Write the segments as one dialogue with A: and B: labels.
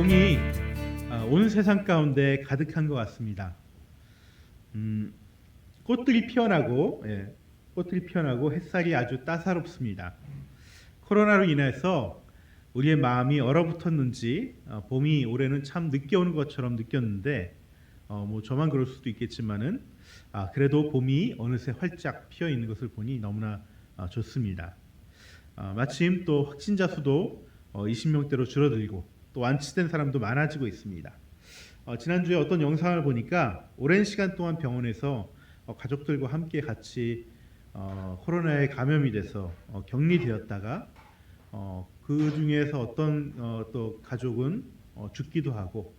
A: 봄이 온 세상 가운데 가득한 것 같습니다. 꽃들이 피어나고 꽃들이 피어나고 햇살이 아주 따사롭습니다. 코로나로 인해서 우리의 마음이 얼어붙었는지 봄이 올해는 참 늦게 오는 것처럼 느꼈는데 뭐 저만 그럴 수도 있겠지만은 그래도 봄이 어느새 활짝 피어 있는 것을 보니 너무나 좋습니다. 마침 또 확진자 수도 20명대로 줄어들고 또 완치된 사람도 많아지고 있습니다. 지난주에 어떤 영상을 보니까 오랜 시간 동안 병원에서 가족들과 함께 같이 코로나에 감염이 돼서 격리되었다가 그 중에서 어떤 또 가족은 죽기도 하고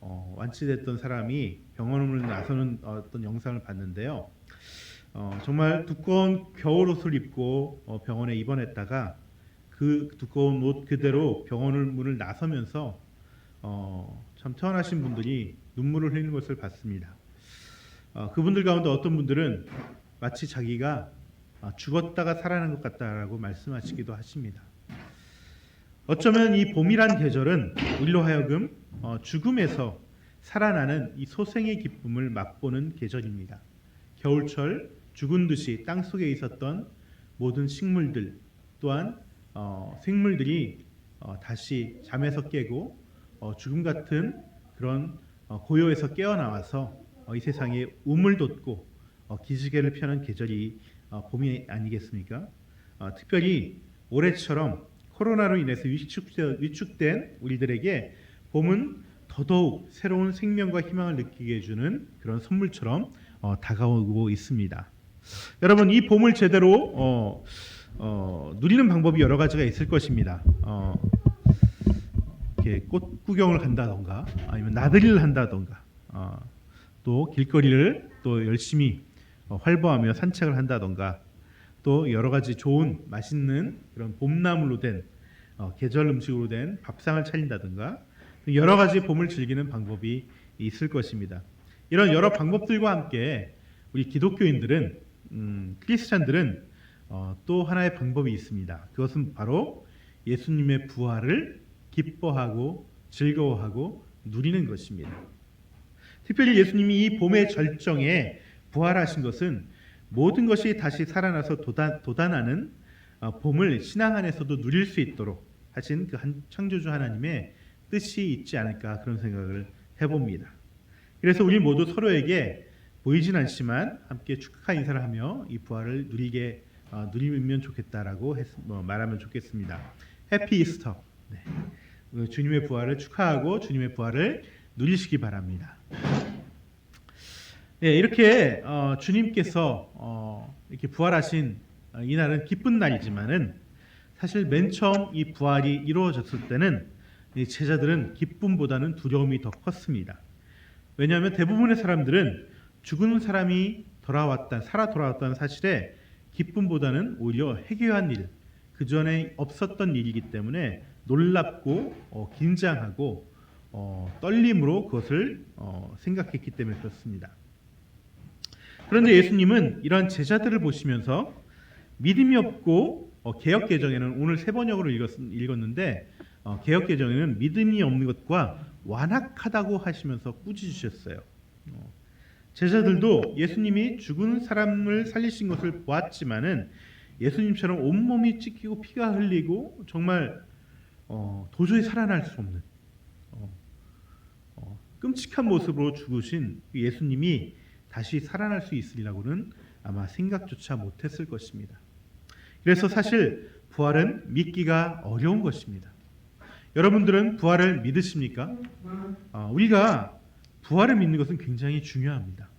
A: 완치됐던 사람이 병원을 나서는 어떤 영상을 봤는데요. 정말 두꺼운 겨울옷을 입고 병원에 입원했다가 그 두꺼운 옷 그대로 병원을 문을 나서면서 참 태어나신 분들이 눈물을 흘리는 것을 봤습니다. 그분들 가운데 어떤 분들은 마치 자기가 죽었다가 살아난 것 같다라고 말씀하시기도 하십니다. 어쩌면 이 봄이란 계절은 우리로 하여금 죽음에서 살아나는 이 소생의 기쁨을 맛보는 계절입니다. 겨울철 죽은 듯이 땅 속에 있었던 모든 식물들 또한 생물들이 다시 잠에서 깨고 죽음 같은 그런 고요에서 깨어나와서 이 세상에 우물 돋고 기지개를 펴는 계절이 봄이 아니겠습니까? 특별히 올해처럼 코로나로 인해서 위축된 우리들에게 봄은 더더욱 새로운 생명과 희망을 느끼게 해주는 그런 선물처럼 다가오고 있습니다. 여러분, 이 봄을 제대로 누리는 방법이 여러 가지가 있을 것입니다. 이렇게 꽃 구경을 간다던가 아니면 나들이를 한다던가 또 길거리를 또 열심히 활보하며 산책을 한다던가 또 여러 가지 좋은 맛있는 그런 봄나물로 된 계절 음식으로 된 밥상을 차린다든가 여러 가지 봄을 즐기는 방법이 있을 것입니다. 이런 여러 방법들과 함께 우리 기독교인들은 크리스찬들은 또 하나의 방법이 있습니다. 그것은 바로 예수님의 부활을 기뻐하고 즐거워하고 누리는 것입니다. 특별히 예수님이 이 봄의 절정에 부활하신 것은 모든 것이 다시 살아나서 돋아나는 봄을 신앙 안에서도 누릴 수 있도록 하신 그 창조주 하나님의 뜻이 있지 않을까 그런 생각을 해봅니다. 그래서 우리 모두 서로에게 보이진 않지만 함께 축하 인사를 하며 이 부활을 누리면 좋겠다라고 말하면 좋겠습니다. 해피 이스터. 네. 주님의 부활을 축하하고 주님의 부활을 누리시기 바랍니다. 네, 이렇게 주님께서 이렇게 부활하신 이 날은 기쁜 날이지만은 사실 맨 처음 이 부활이 이루어졌을 때는 이 제자들은 기쁨보다는 두려움이 더 컸습니다. 왜냐하면 대부분의 사람들은 죽은 사람이 살아 돌아왔다는 사실에 기쁨보다는 오히려 해괴한 일, 그 전에 없었던 일이기 때문에 놀랍고 긴장하고 떨림으로 그것을 생각했기 때문에 그렇습니다. 그런데 예수님은 이런 제자들을 보시면서 믿음이 없고 개역개정에는 오늘 세 번역으로 읽었는데 개역개정에는 믿음이 없는 것과 완악하다고 하시면서 꾸짖으셨어요. 제자들도 예수님이 죽은 사람을 살리신 것을 보았지만은 예수님처럼 온몸이 찢기고 피가 흘리고 정말 도저히 살아날 수 없는 끔찍한 모습으로 죽으신 예수님이 다시 살아날 수 있으리라고는 아마 생각조차 못했을 것입니다. 그래서 사실 부활은 믿기가 어려운 것입니다. 여러분들은 부활을 믿으십니까? 우리가 부활을 믿는 것은 굉장히 중요합니다.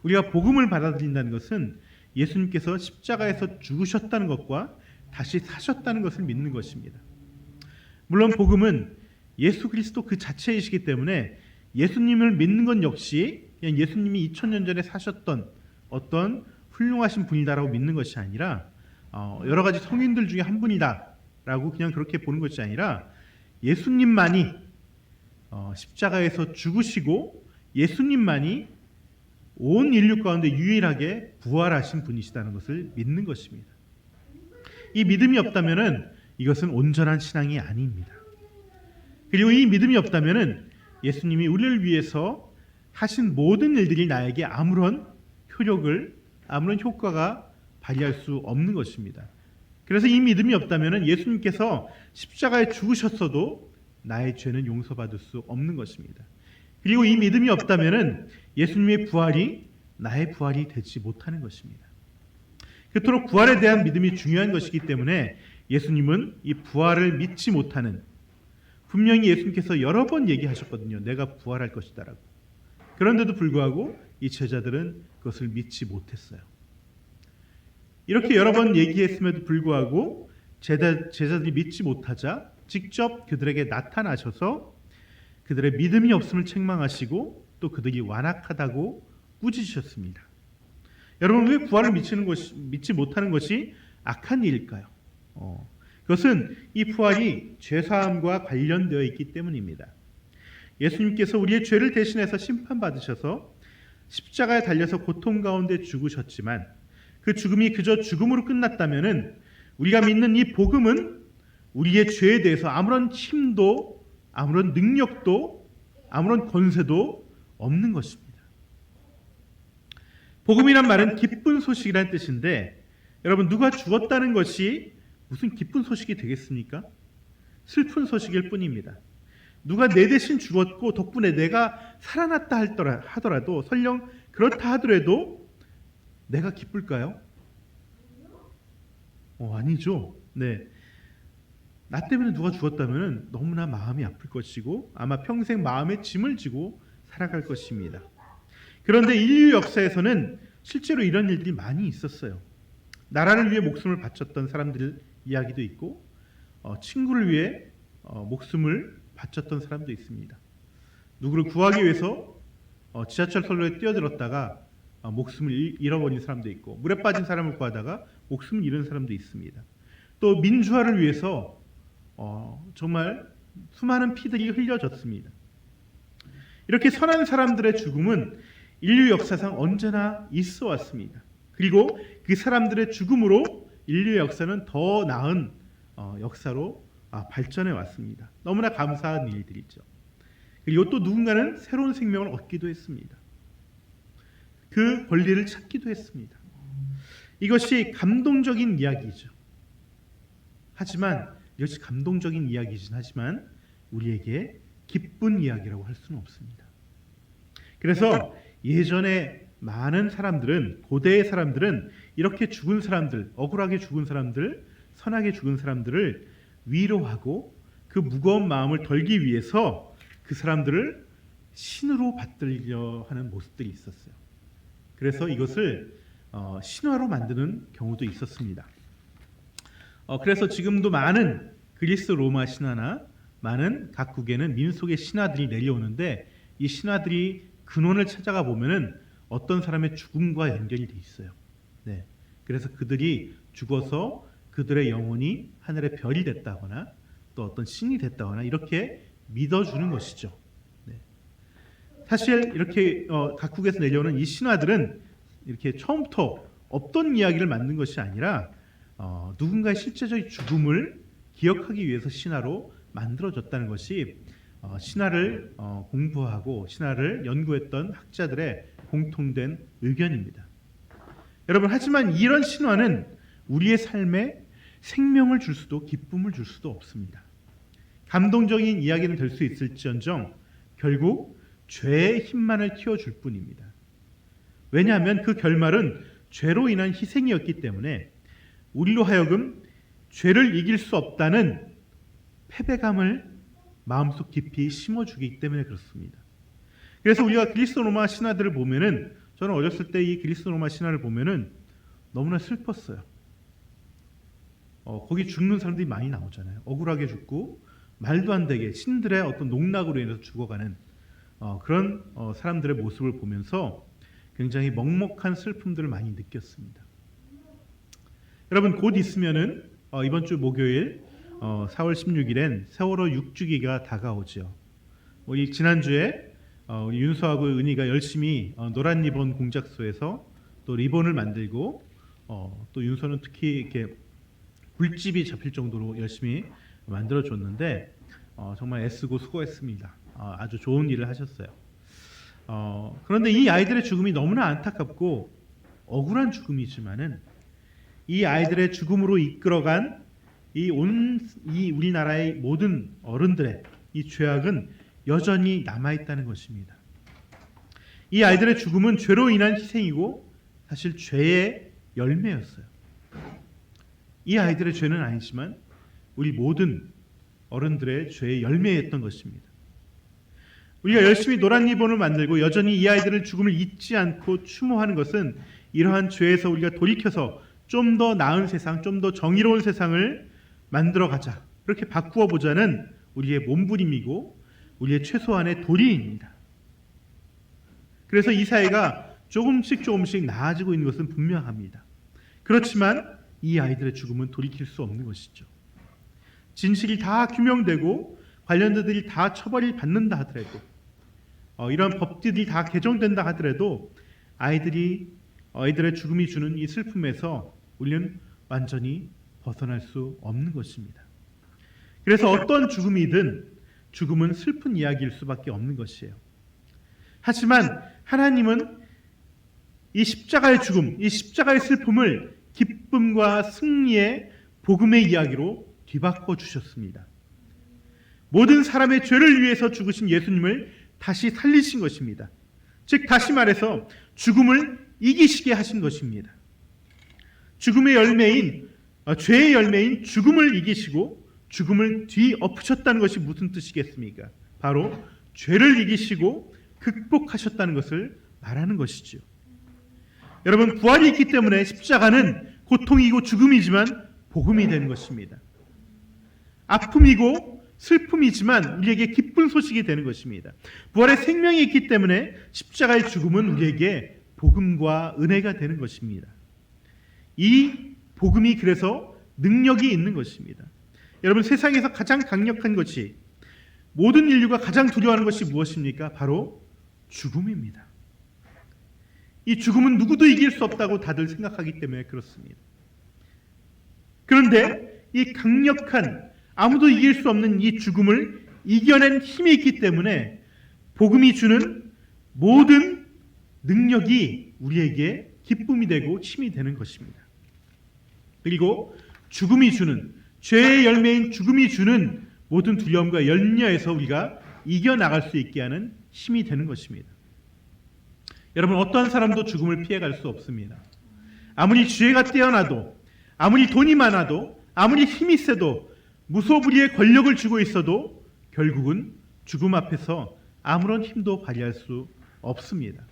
A: 우리가 복음을 받아들인다는 것은 예수님께서 십자가에서 죽으셨다는 것과 다시 사셨다는 것을 믿는 것입니다. 물론 복음은 예수 그리스도 그 자체이시기 때문에 예수님을 믿는 것 역시 그냥 예수님이 2000년 전에 사셨던 어떤 훌륭하신 분이다라고 믿는 것이 아니라 여러 가지 성인들 중에 한 분이다라고 그냥 그렇게 보는 것이 아니라 예수님만이 십자가에서 죽으시고 예수님만이 온 인류 가운데 유일하게 부활하신 분이시다는 것을 믿는 것입니다. 이 믿음이 없다면은 이것은 온전한 신앙이 아닙니다. 그리고 이 믿음이 없다면은 예수님이 우리를 위해서 하신 모든 일들이 나에게 아무런 효력을, 아무런 효과가 발휘할 수 없는 것입니다. 그래서 이 믿음이 없다면은 예수님께서 십자가에 죽으셨어도 나의 죄는 용서받을 수 없는 것입니다. 그리고 이 믿음이 없다면은 예수님의 부활이 나의 부활이 되지 못하는 것입니다. 그토록 부활에 대한 믿음이 중요한 것이기 때문에 예수님은 이 부활을 믿지 못하는, 분명히 예수님께서 여러 번 얘기하셨거든요. 내가 부활할 것이다라고. 그런데도 불구하고 이 제자들은 그것을 믿지 못했어요. 이렇게 여러 번 얘기했음에도 불구하고 제자들이 믿지 못하자 직접 그들에게 나타나셔서 그들의 믿음이 없음을 책망하시고 또 그들이 완악하다고 꾸짖으셨습니다. 여러분, 왜 부활을 믿지 못하는 것이 악한 일일까요? 그것은 이 부활이 죄사함과 관련되어 있기 때문입니다. 예수님께서 우리의 죄를 대신해서 심판받으셔서 십자가에 달려서 고통 가운데 죽으셨지만 그 죽음이 그저 죽음으로 끝났다면은 우리가 믿는 이 복음은 우리의 죄에 대해서 아무런 힘도, 아무런 능력도, 아무런 권세도 없는 것입니다. 복음이란 말은 기쁜 소식이라는 뜻인데, 여러분, 누가 죽었다는 것이 무슨 기쁜 소식이 되겠습니까? 슬픈 소식일 뿐입니다. 누가 내 대신 죽었고 덕분에 내가 살아났다 하더라도, 설령 그렇다 하더라도 내가 기쁠까요? 아니죠. 네. 나 때문에 누가 죽었다면 너무나 마음이 아플 것이고 아마 평생 마음에 짐을 지고 살아갈 것입니다. 그런데 인류 역사에서는 실제로 이런 일들이 많이 있었어요. 나라를 위해 목숨을 바쳤던 사람들 이야기도 있고, 친구를 위해 목숨을 바쳤던 사람도 있습니다. 누구를 구하기 위해서 지하철 선로에 뛰어들었다가 목숨을 잃어버린 사람도 있고, 물에 빠진 사람을 구하다가 목숨을 잃은 사람도 있습니다. 또 민주화를 위해서 정말 수많은 피들이 흘려졌습니다. 이렇게 선한 사람들의 죽음은 인류 역사상 언제나 있어 왔습니다. 그리고 그 사람들의 죽음으로 인류의 역사는 더 나은 역사로 발전해 왔습니다. 너무나 감사한 일들이죠. 그리고 또 누군가는 새로운 생명을 얻기도 했습니다. 그 권리를 찾기도 했습니다. 이것이 감동적인 이야기죠. 하지만 이것이 감동적인 이야기이긴 하지만 우리에게 기쁜 이야기라고 할 수는 없습니다. 그래서 예전에 많은 사람들은, 고대의 사람들은 이렇게 죽은 사람들, 억울하게 죽은 사람들, 선하게 죽은 사람들을 위로하고 그 무거운 마음을 덜기 위해서 그 사람들을 신으로 받들려 하는 모습들이 있었어요. 그래서 이것을 신화로 만드는 경우도 있었습니다. 그래서 지금도 많은 그리스 로마 신화나 많은 각국에는 민속의 신화들이 내려오는데, 이 신화들이 근원을 찾아가 보면은 어떤 사람의 죽음과 연결이 돼 있어요. 네. 그래서 그들이 죽어서 그들의 영혼이 하늘의 별이 됐다거나 또 어떤 신이 됐다거나 이렇게 믿어주는 것이죠. 네. 사실 이렇게 각국에서 내려오는 이 신화들은 이렇게 처음부터 없던 이야기를 만든 것이 아니라 누군가의 실제적인 죽음을 기억하기 위해서 신화로 만들어졌다는 것이 신화를 공부하고 신화를 연구했던 학자들의 공통된 의견입니다. 여러분, 하지만 이런 신화는 우리의 삶에 생명을 줄 수도 기쁨을 줄 수도 없습니다. 감동적인 이야기는 될 수 있을지언정 결국 죄의 힘만을 키워줄 뿐입니다. 왜냐하면 그 결말은 죄로 인한 희생이었기 때문에 우리로 하여금 죄를 이길 수 없다는 패배감을 마음속 깊이 심어주기 때문에 그렇습니다. 그래서 우리가 그리스 로마 신화들을 보면은, 저는 어렸을 때 이 그리스 로마 신화를 보면은 너무나 슬펐어요. 거기 죽는 사람들이 많이 나오잖아요. 억울하게 죽고 말도 안 되게 신들의 어떤 농락으로 인해서 죽어가는 그런 사람들의 모습을 보면서 굉장히 먹먹한 슬픔들을 많이 느꼈습니다. 여러분, 곧 있으면은 이번 주 목요일 4월 16일엔 세월호 6주기가 다가오죠. 우리 지난주에 우리 윤서하고 은희가 열심히 노란 리본 공작소에서 또 리본을 만들고, 또 윤서는 특히 이렇게 굴집이 잡힐 정도로 열심히 만들어줬는데, 정말 애쓰고 수고했습니다. 아주 좋은 일을 하셨어요. 그런데 이 아이들의 죽음이 너무나 안타깝고 억울한 죽음이지만은 이 아이들의 죽음으로 이끌어간 이 우리나라의 모든 어른들의 이 죄악은 여전히 남아있다는 것입니다. 이 아이들의 죽음은 죄로 인한 희생이고 사실 죄의 열매였어요. 이 아이들의 죄는 아니지만 우리 모든 어른들의 죄의 열매였던 것입니다. 우리가 열심히 노란 리본을 만들고 여전히 이 아이들의 죽음을 잊지 않고 추모하는 것은 이러한 죄에서 우리가 돌이켜서 좀 더 나은 세상, 좀 더 정의로운 세상을 만들어가자, 그렇게 바꾸어 보자는 우리의 몸부림이고 우리의 최소한의 도리입니다. 그래서 이 사회가 조금씩 나아지고 있는 것은 분명합니다. 그렇지만 이 아이들의 죽음은 돌이킬 수 없는 것이죠. 진실이 다 규명되고 관련자들이 다 처벌을 받는다 하더라도, 이런 법들이 다 개정된다 하더라도 아이들의 죽음이 주는 이 슬픔에서 우리는 완전히 벗어날 수 없는 것입니다. 그래서 어떤 죽음이든 죽음은 슬픈 이야기일 수밖에 없는 것이에요. 하지만 하나님은 이 십자가의 죽음, 이 십자가의 슬픔을 기쁨과 승리의 복음의 이야기로 뒤바꿔 주셨습니다. 모든 사람의 죄를 위해서 죽으신 예수님을 다시 살리신 것입니다. 즉 다시 말해서 죽음을 이기시게 하신 것입니다. 죽음의 열매인 죄의 열매인 죽음을 이기시고 죽음을 뒤엎으셨다는 것이 무슨 뜻이겠습니까? 바로 죄를 이기시고 극복하셨다는 것을 말하는 것이죠. 여러분, 부활이 있기 때문에 십자가는 고통이고 죽음이지만 복음이 되는 것입니다. 아픔이고 슬픔이지만 우리에게 기쁜 소식이 되는 것입니다. 부활의 생명이 있기 때문에 십자가의 죽음은 우리에게 복음과 은혜가 되는 것입니다. 이 복음이 그래서 능력이 있는 것입니다. 여러분, 세상에서 가장 강력한 것이, 모든 인류가 가장 두려워하는 것이 무엇입니까? 바로 죽음입니다. 이 죽음은 누구도 이길 수 없다고 다들 생각하기 때문에 그렇습니다. 그런데 이 강력한, 아무도 이길 수 없는 이 죽음을 이겨낸 힘이 있기 때문에 복음이 주는 모든 능력이 우리에게 기쁨이 되고 힘이 되는 것입니다. 그리고 죽음이 주는, 죄의 열매인 죽음이 주는 모든 두려움과 염려에서 우리가 이겨나갈 수 있게 하는 힘이 되는 것입니다. 여러분, 어떠한 사람도 죽음을 피해갈 수 없습니다. 아무리 지혜가 뛰어나도, 아무리 돈이 많아도, 아무리 힘이 세도, 무소불위의 권력을 쥐고 있어도 결국은 죽음 앞에서 아무런 힘도 발휘할 수 없습니다.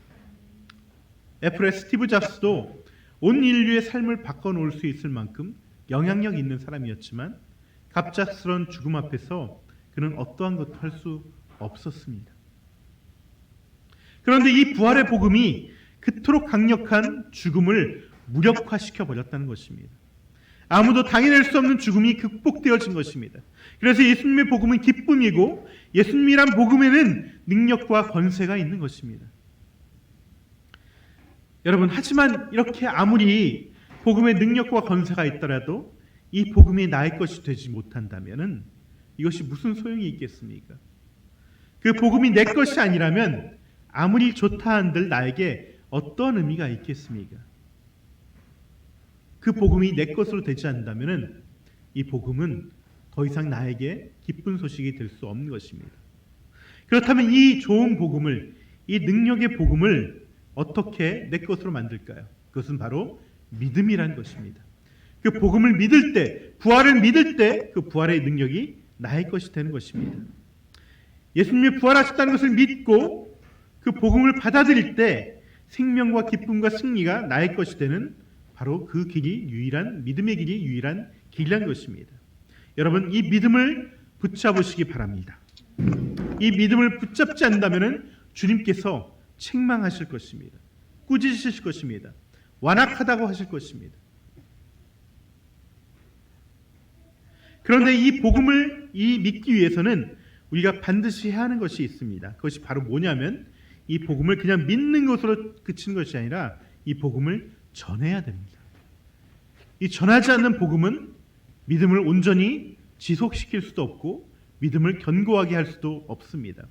A: 애플의 스티브 잡스도 온 인류의 삶을 바꿔놓을 수 있을 만큼 영향력 있는 사람이었지만 갑작스런 죽음 앞에서 그는 어떠한 것도 할 수 없었습니다. 그런데 이 부활의 복음이 그토록 강력한 죽음을 무력화시켜 버렸다는 것입니다. 아무도 당해낼 수 없는 죽음이 극복되어진 것입니다. 그래서 예수님의 복음은 기쁨이고 예수님이란 복음에는 능력과 권세가 있는 것입니다. 여러분, 하지만 이렇게 아무리 복음의 능력과 권세가 있더라도 이 복음이 나의 것이 되지 못한다면 이것이 무슨 소용이 있겠습니까? 그 복음이 내 것이 아니라면 아무리 좋다 한들 나에게 어떤 의미가 있겠습니까? 그 복음이 내 것으로 되지 않는다면 이 복음은 더 이상 나에게 기쁜 소식이 될 수 없는 것입니다. 그렇다면 이 좋은 복음을, 이 능력의 복음을 어떻게 내 것으로 만들까요? 그것은 바로 믿음이라는 것입니다. 그 복음을 믿을 때, 부활을 믿을 때 그 부활의 능력이 나의 것이 되는 것입니다. 예수님이 부활하셨다는 것을 믿고 그 복음을 받아들일 때 생명과 기쁨과 승리가 나의 것이 되는 바로 그 길이 유일한, 믿음의 길이 유일한 길이라는 것입니다. 여러분, 이 믿음을 붙잡으시기 바랍니다. 이 믿음을 붙잡지 않는다면 주님께서 책망하실 것입니다. 꾸짖으실 것입니다. 완악하다고 하실 것입니다. 그런데 이 복음을 믿기 위해서는 우리가 반드시 해야 하는 것이 있습니다. 그것이 바로 뭐냐면 이 복음을 그냥 믿는 것으로 그치는 것이 아니라 이 복음을 전해야 됩니다. 이 전하지 않는 복음은 믿음을 온전히 지속시킬 수도 없고 믿음을 견고하게 할 수도 없습니다.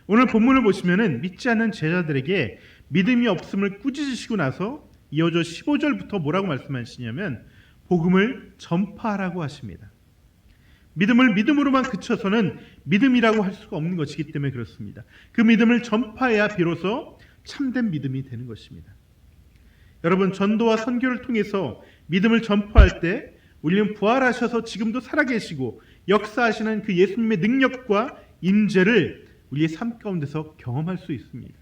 A: 오늘 본문을 보시면은 믿지 않는 제자들에게 믿음이 없음을 꾸짖으시고 나서 이어져 15절부터 뭐라고 말씀하시냐면 복음을 전파하라고 하십니다. 믿음을 믿음으로만 그쳐서는 믿음이라고 할 수가 없는 것이기 때문에 그렇습니다. 그 믿음을 전파해야 비로소 참된 믿음이 되는 것입니다. 여러분, 전도와 선교를 통해서 믿음을 전파할 때 우리는 부활하셔서 지금도 살아계시고 역사하시는 그 예수님의 능력과 임재를 우리의 삶 가운데서 경험할 수 있습니다.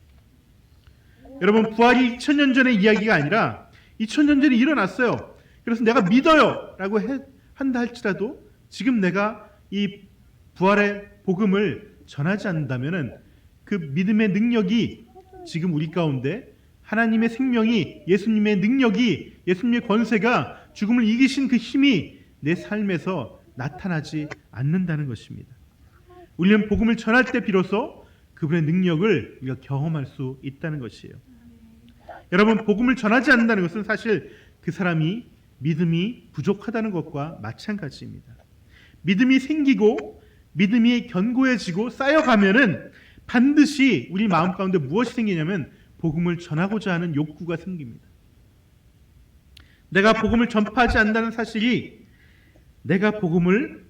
A: 여러분, 부활이 2000년 전의 이야기가 아니라 2000년 전에 일어났어요. 그래서 내가 믿어요 라고 한다 할지라도 지금 내가 이 부활의 복음을 전하지 않는다면 그 믿음의 능력이 지금 우리 가운데 하나님의 생명이, 예수님의 능력이, 예수님의 권세가, 죽음을 이기신 그 힘이 내 삶에서 나타나지 않는다는 것입니다. 우리는 복음을 전할 때 비로소 그분의 능력을 우리가 경험할 수 있다는 것이에요. 여러분, 복음을 전하지 않는다는 것은 사실 그 사람이 믿음이 부족하다는 것과 마찬가지입니다. 믿음이 생기고 믿음이 견고해지고 쌓여가면은 반드시 우리 마음 가운데 무엇이 생기냐면 복음을 전하고자 하는 욕구가 생깁니다. 내가 복음을 전파하지 않는다는 사실이 내가 복음을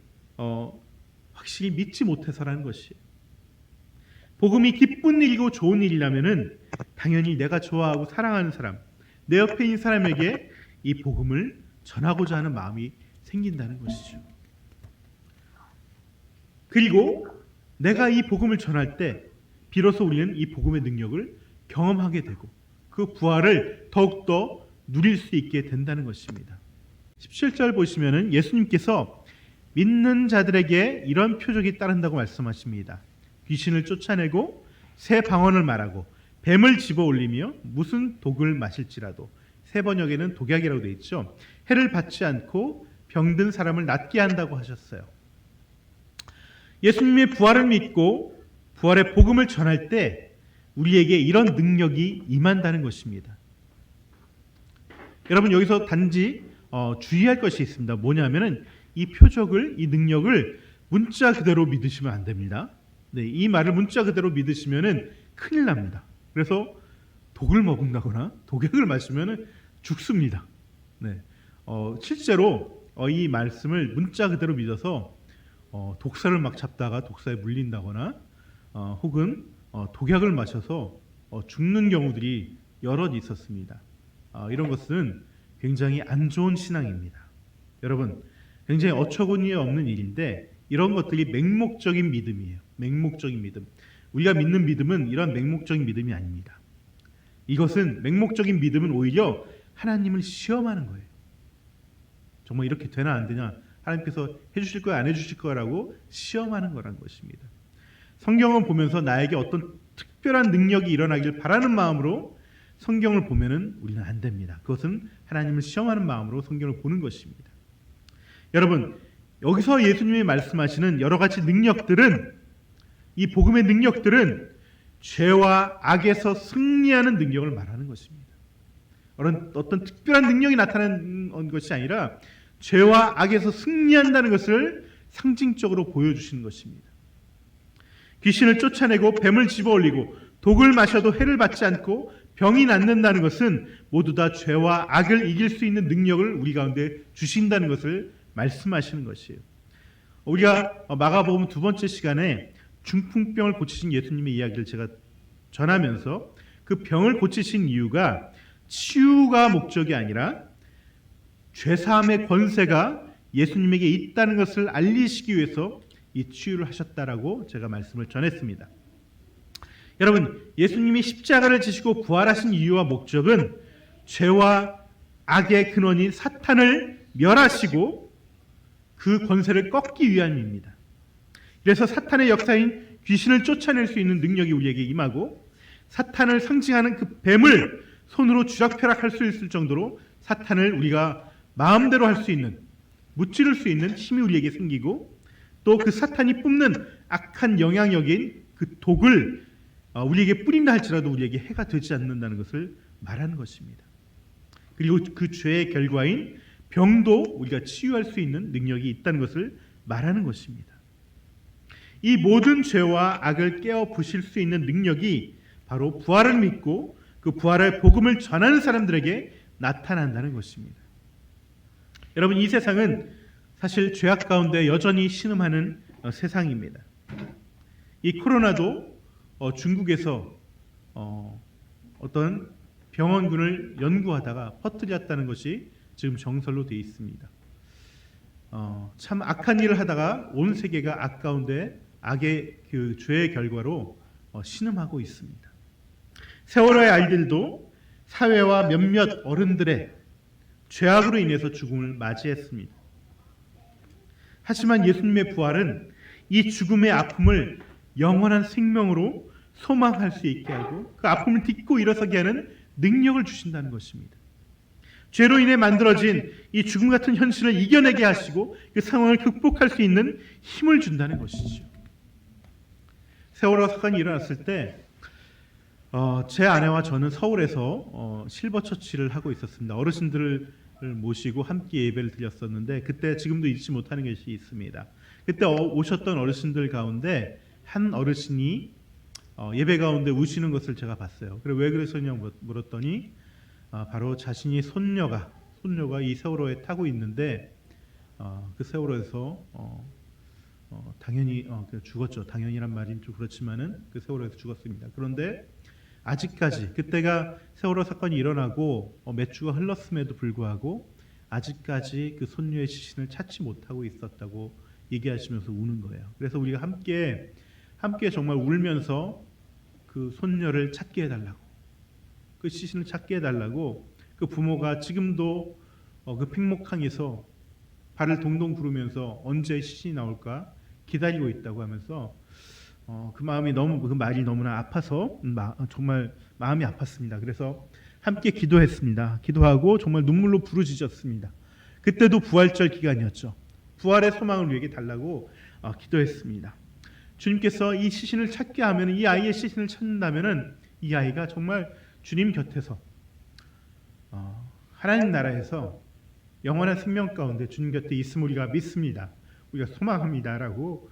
A: 확실히 믿지 못해서라는 것이에요. 복음이 기쁜 일이고 좋은 일이라면은 당연히 내가 좋아하고 사랑하는 사람, 내 옆에 있는 사람에게 이 복음을 전하고자 하는 마음이 생긴다는 것이죠. 그리고 내가 이 복음을 전할 때 비로소 우리는 이 복음의 능력을 경험하게 되고 그 부활을 더욱더 누릴 수 있게 된다는 것입니다. 17절 보시면은 예수님께서 믿는 자들에게 이런 표적이 따른다고 말씀하십니다. 귀신을 쫓아내고 새 방언을 말하고 뱀을 집어 올리며 무슨 독을 마실지라도, 새 번역에는 독약이라고 되어 있죠. 해를 받지 않고 병든 사람을 낫게 한다고 하셨어요. 예수님의 부활을 믿고 부활의 복음을 전할 때 우리에게 이런 능력이 임한다는 것입니다. 여러분, 여기서 단지 주의할 것이 있습니다. 뭐냐면은 이 표적을, 이 능력을 문자 그대로 믿으시면 안 됩니다. 네, 이 말을 문자 그대로 믿으시면은 큰일 납니다. 그래서 독을 먹는다거나 독약을 마시면은 죽습니다. 네, 실제로 이 말씀을 문자 그대로 믿어서 독사를 막 잡다가 독사에 물린다거나 혹은 독약을 마셔서 죽는 경우들이 여럿 있었습니다. 이런 것은 굉장히 안 좋은 신앙입니다. 여러분, 굉장히 어처구니 없는 일인데 이런 것들이 맹목적인 믿음이에요. 맹목적인 믿음. 우리가 믿는 믿음은 이런 맹목적인 믿음이 아닙니다. 이것은 맹목적인 믿음은 오히려 하나님을 시험하는 거예요. 정말 이렇게 되나 안 되냐, 하나님께서 해주실 거야 안 해주실 거라고 시험하는 거란 것입니다. 성경을 보면서 나에게 어떤 특별한 능력이 일어나길 바라는 마음으로 성경을 보면은 우리는 안 됩니다. 그것은 하나님을 시험하는 마음으로 성경을 보는 것입니다. 여러분, 여기서 예수님이 말씀하시는 여러 가지 능력들은, 이 복음의 능력들은 죄와 악에서 승리하는 능력을 말하는 것입니다. 어떤 특별한 능력이 나타나는 것이 아니라 죄와 악에서 승리한다는 것을 상징적으로 보여주시는 것입니다. 귀신을 쫓아내고 뱀을 집어올리고 독을 마셔도 해를 받지 않고 병이 낫는다는 것은 모두 다 죄와 악을 이길 수 있는 능력을 우리 가운데 주신다는 것을 말씀하시는 것이에요. 우리가 마가복음 2번째 시간에 중풍병을 고치신 예수님의 이야기를 제가 전하면서 그 병을 고치신 이유가 치유가 목적이 아니라 죄사함의 권세가 예수님에게 있다는 것을 알리시기 위해서 이 치유를 하셨다라고 제가 말씀을 전했습니다. 여러분, 예수님이 십자가를 지시고 부활하신 이유와 목적은 죄와 악의 근원인 사탄을 멸하시고 그 권세를 꺾기 위함입니다. 그래서 사탄의 역사인 귀신을 쫓아낼 수 있는 능력이 우리에게 임하고 사탄을 상징하는 그 뱀을 손으로 쥐락펴락할 수 있을 정도로 사탄을 우리가 마음대로 할 수 있는, 무찌를 수 있는 힘이 우리에게 생기고 또 그 사탄이 뿜는 악한 영향력인 그 독을 우리에게 뿌린다 할지라도 우리에게 해가 되지 않는다는 것을 말하는 것입니다. 그리고 그 죄의 결과인 병도 우리가 치유할 수 있는 능력이 있다는 것을 말하는 것입니다. 이 모든 죄와 악을 깨어 부실 수 있는 능력이 바로 부활을 믿고 그 부활의 복음을 전하는 사람들에게 나타난다는 것입니다. 여러분, 이 세상은 사실 죄악 가운데 여전히 신음하는 세상입니다. 이 코로나도 중국에서 어떤 병원군을 연구하다가 퍼뜨렸다는 것이 지금 정설로 되어 있습니다. 참 악한 일을 하다가 온 세계가 악 가운데 악의 그 죄의 결과로 신음하고 있습니다. 세월호의 아이들도 사회와 몇몇 어른들의 죄악으로 인해서 죽음을 맞이했습니다. 하지만 예수님의 부활은 이 죽음의 아픔을 영원한 생명으로 소망할 수 있게 하고 그 아픔을 딛고 일어서게 하는 능력을 주신다는 것입니다. 죄로 인해 만들어진 이 죽음 같은 현실을 이겨내게 하시고 그 상황을 극복할 수 있는 힘을 준다는 것이죠. 세월호 사건이 일어났을 때 제 아내와 저는 서울에서 실버처치를 하고 있었습니다. 어르신들을 모시고 함께 예배를 드렸었는데 그때 지금도 잊지 못하는 것이 있습니다. 그때 오셨던 어르신들 가운데 한 어르신이 예배 가운데 우시는 것을 제가 봤어요. 그래 왜 그러셨냐고 물었더니 바로 자신이 손녀가 이 세월호에 타고 있는데 그 세월호에서 당연히 죽었죠. 당연히란 말이 좀 그렇지만은 그 세월호에서 죽었습니다. 그런데 아직까지 그때가 세월호 사건이 일어나고 몇 주가 흘렀음에도 불구하고 아직까지 그 손녀의 시신을 찾지 못하고 있었다고 얘기하시면서 우는 거예요. 그래서 우리가 함께 정말 울면서 그 손녀를 찾게 해달라고, 그 시신을 찾게 해달라고 그 부모가 지금도 그 팽목항에서 발을 동동 구르면서 언제 시신이 나올까 기다리고 있다고 하면서 그 말이 너무나 아파서 정말 마음이 아팠습니다. 그래서 함께 기도했습니다. 기도하고 정말 눈물로 부르짖었습니다. 그때도 부활절 기간이었죠. 부활의 소망을 위해 달라고 기도했습니다. 주님께서 이 시신을 찾게 하면, 이 아이의 시신을 찾는다면은 이 아이가 정말 주님 곁에서 하나님 나라에서 영원한 생명 가운데 주님 곁에 있음을 우리가 믿습니다. 우리가 소망합니다라고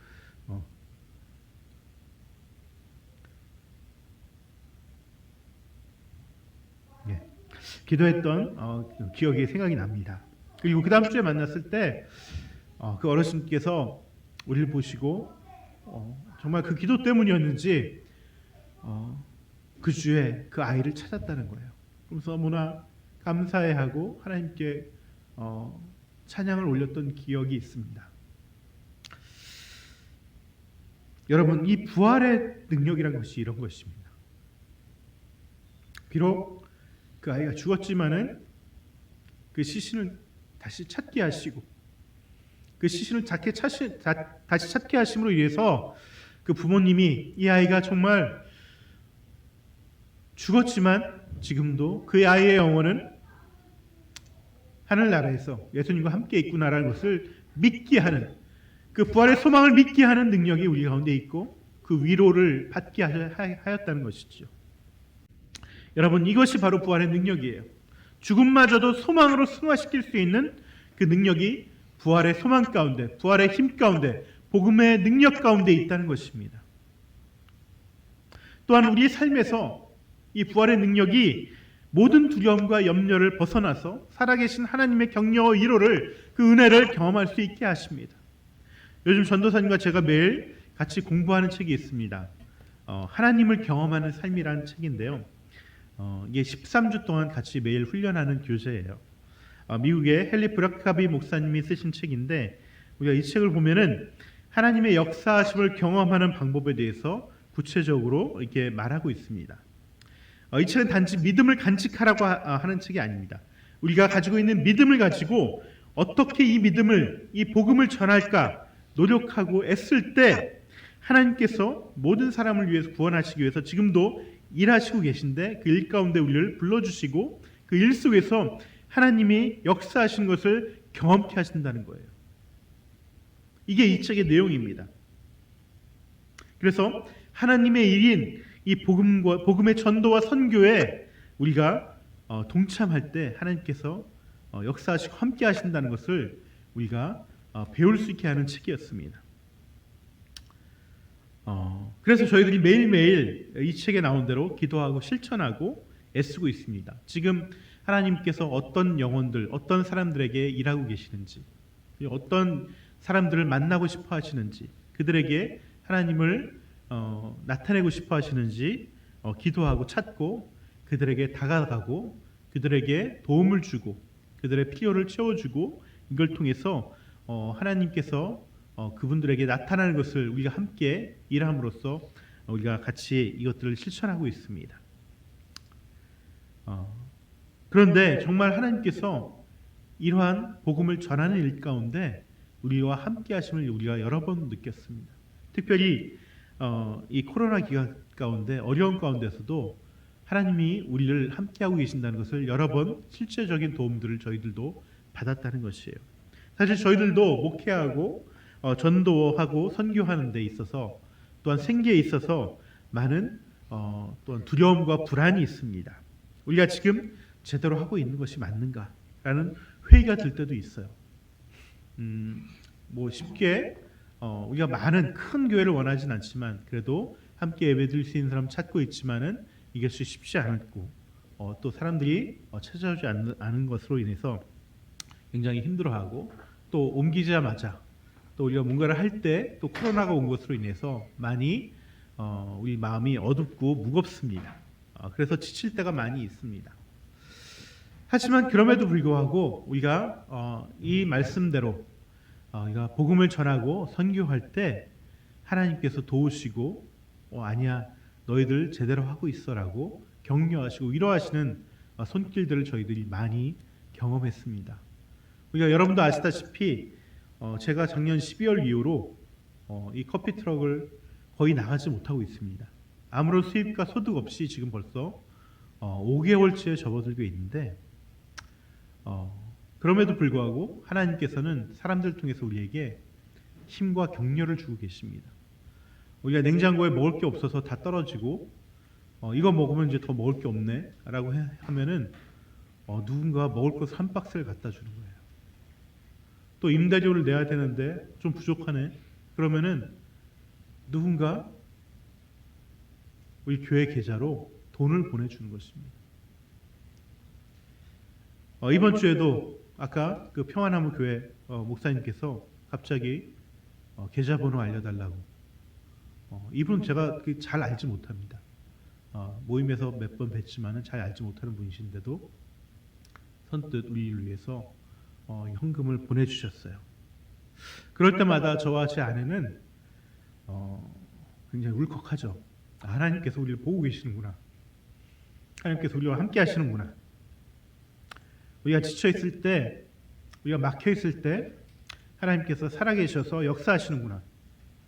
A: 기도했던 기억이 생각이 납니다. 그리고 그 다음 주에 만났을 때 그 어르신께서 우리를 보시고 정말 그 기도 때문이었는지 그 주에 그 아이를 찾았다는 거예요. 그래서 너무나 감사해하고 하나님께 찬양을 올렸던 기억이 있습니다. 여러분, 이 부활의 능력이란 것이 이런 것입니다. 비록 그 아이가 죽었지만은 그 시신을 다시 찾게 하시고 그 시신을 다시 찾게 하심으로 인해서 그 부모님이 이 아이가 정말 죽었지만 지금도 그 아이의 영혼은 하늘나라에서 예수님과 함께 있구나라는 것을 믿게 하는, 그 부활의 소망을 믿게 하는 능력이 우리 가운데 있고 그 위로를 받게 하였다는 것이죠. 여러분, 이것이 바로 부활의 능력이에요. 죽음마저도 소망으로 승화시킬 수 있는 그 능력이 부활의 소망 가운데, 부활의 힘 가운데, 복음의 능력 가운데 있다는 것입니다. 또한 우리의 삶에서 이 부활의 능력이 모든 두려움과 염려를 벗어나서 살아계신 하나님의 격려와 위로를, 그 은혜를 경험할 수 있게 하십니다. 요즘 전도사님과 제가 매일 같이 공부하는 책이 있습니다. 하나님을 경험하는 삶이라는 책인데요. 이게 13주 동안 같이 매일 훈련하는 교재예요. 미국의 헨리 브라카비 목사님이 쓰신 책인데 우리가 이 책을 보면은 하나님의 역사하심을 경험하는 방법에 대해서 구체적으로 이렇게 말하고 있습니다. 이 책은 단지 믿음을 간직하라고 하는 책이 아닙니다. 우리가 가지고 있는 믿음을 가지고 어떻게 이 믿음을, 이 복음을 전할까 노력하고 애쓸 때 하나님께서 모든 사람을 위해서 구원하시기 위해서 지금도 일하시고 계신데 그 일 가운데 우리를 불러주시고 그 일 속에서 하나님이 역사하신 것을 경험케 하신다는 거예요. 이게 이 책의 내용입니다. 그래서 하나님의 일인 이 복음의 전도와 선교에 우리가 동참할 때 하나님께서 역사하시고 함께 하신다는 것을 우리가 배울 수 있게 하는 책이었습니다. 그래서 저희들이 매일매일 이 책에 나온 대로 기도하고 실천하고 애쓰고 있습니다. 지금 하나님께서 어떤 영혼들, 어떤 사람들에게 일하고 계시는지, 어떤 사람들을 만나고 싶어 하시는지, 그들에게 하나님을 나타내고 싶어 하시는지 기도하고 찾고 그들에게 다가가고 그들에게 도움을 주고 그들의 필요를 채워주고 이걸 통해서 하나님께서 그분들에게 나타나는 것을 우리가 함께 일함으로써 우리가 같이 이것들을 실천하고 있습니다. 그런데 정말 하나님께서 이러한 복음을 전하는 일 가운데 우리와 함께 하심을 우리가 여러 번 느꼈습니다. 특별히 이 코로나 기간 가운데 어려운 가운데서도 하나님이 우리를 함께하고 계신다는 것을 여러 번 실제적인 도움들을 저희들도 받았다는 것이에요. 사실 저희들도 목회하고 전도하고 선교하는 데 있어서 또한 생계에 있어서 많은 또한 두려움과 불안이 있습니다. 우리가 지금 제대로 하고 있는 것이 맞는가라는 회의가 들 때도 있어요. 뭐 쉽게 우리가 많은 큰 교회를 원하진 않지만 그래도 함께 예배드릴 수 있는 사람 찾고 있지만은 이것이 쉽지 않고 또 사람들이 찾아오지 않은 것으로 인해서 굉장히 힘들어하고 또 옮기자마자 또 우리가 뭔가를 할 때 또 코로나가 온 것으로 인해서 많이 우리 마음이 어둡고 무겁습니다. 그래서 지칠 때가 많이 있습니다. 하지만 그럼에도 불구하고 우리가 이 말씀대로 우리가 복음을 전하고 선교할 때 하나님께서 도우시고 아니야 너희들 제대로 하고 있어라고 격려하시고 위로하시는 손길들을 저희들이 많이 경험했습니다. 우리가 여러분도 아시다시피 제가 작년 12월 이후로 이 커피 트럭을 거의 나가지 못하고 있습니다. 아무런 수입과 소득 없이 지금 벌써 5개월째 접어들고 있는데 그럼에도 불구하고 하나님께서는 사람들을 통해서 우리에게 힘과 격려를 주고 계십니다. 우리가 냉장고에 먹을 게 없어서 다 떨어지고 이거 먹으면 이제 더 먹을 게 없네 라고 하면은 누군가 먹을 것을 한 박스를 갖다 주는 거예요. 또 임대료를 내야 되는데 좀 부족하네 그러면은 누군가 우리 교회 계좌로 돈을 보내주는 것입니다. 이번 주에도 아까 그 평안나무 교회 목사님께서 갑자기 계좌번호 알려달라고. 이분은 제가 잘 알지 못합니다. 모임에서 몇 번 뵀지만은 잘 알지 못하는 분이신데도 선뜻 우리를 위해서 현금을 보내주셨어요. 그럴 때마다 저와 제 아내는 굉장히 울컥하죠. 하나님께서 우리를 보고 계시는구나. 하나님께서 우리와 함께 하시는구나. 우리가 지쳐 있을 때, 우리가 막혀 있을 때 하나님께서 살아계셔서 역사하시는구나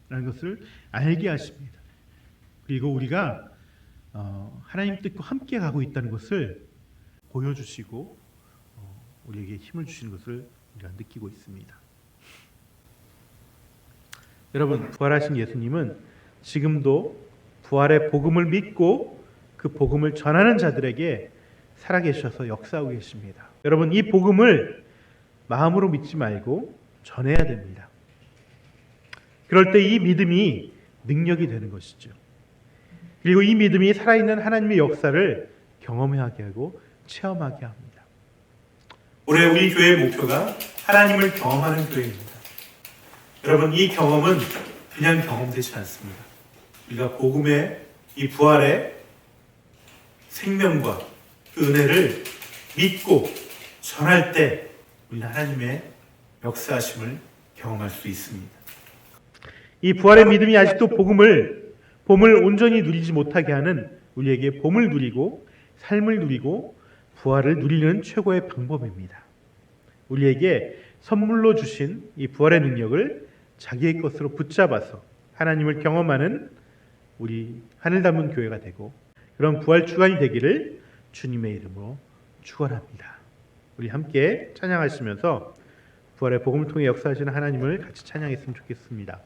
A: 라는 것을 알게 하십니다. 그리고 우리가 하나님 뜻과 함께 가고 있다는 것을 보여주시고 우리에게 힘을 주시는 것을 우리가 느끼고 있습니다. 여러분, 부활하신 예수님은 지금도 부활의 복음을 믿고 그 복음을 전하는 자들에게 살아계셔서 역사하고 계십니다. 여러분, 이 복음을 마음으로 믿지 말고 전해야 됩니다. 그럴 때 이 믿음이 능력이 되는 것이죠. 그리고 이 믿음이 살아있는 하나님의 역사를 경험하게 하고 체험하게 합니다. 올해 우리 교회의 목표가 하나님을 경험하는 교회입니다. 여러분, 이 경험은 그냥 경험되지 않습니다. 우리가 복음의 이 부활의 생명과 그 은혜를 믿고 전할 때 우리는 하나님의 역사하심을 경험할 수 있습니다. 이 부활의 믿음이 아직도 봄을 온전히 누리지 못하게 하는 우리에게 봄을 누리고 삶을 누리고 부활을 누리는 최고의 방법입니다. 우리에게 선물로 주신 이 부활의 능력을 자기의 것으로 붙잡아서 하나님을 경험하는 우리 하늘 닮은 교회가 되고 그런 부활 주간이 되기를 주님의 이름으로 축원합니다. 우리 함께 찬양하시면서 부활의 복음을 통해 역사하시는 하나님을 같이 찬양했으면 좋겠습니다.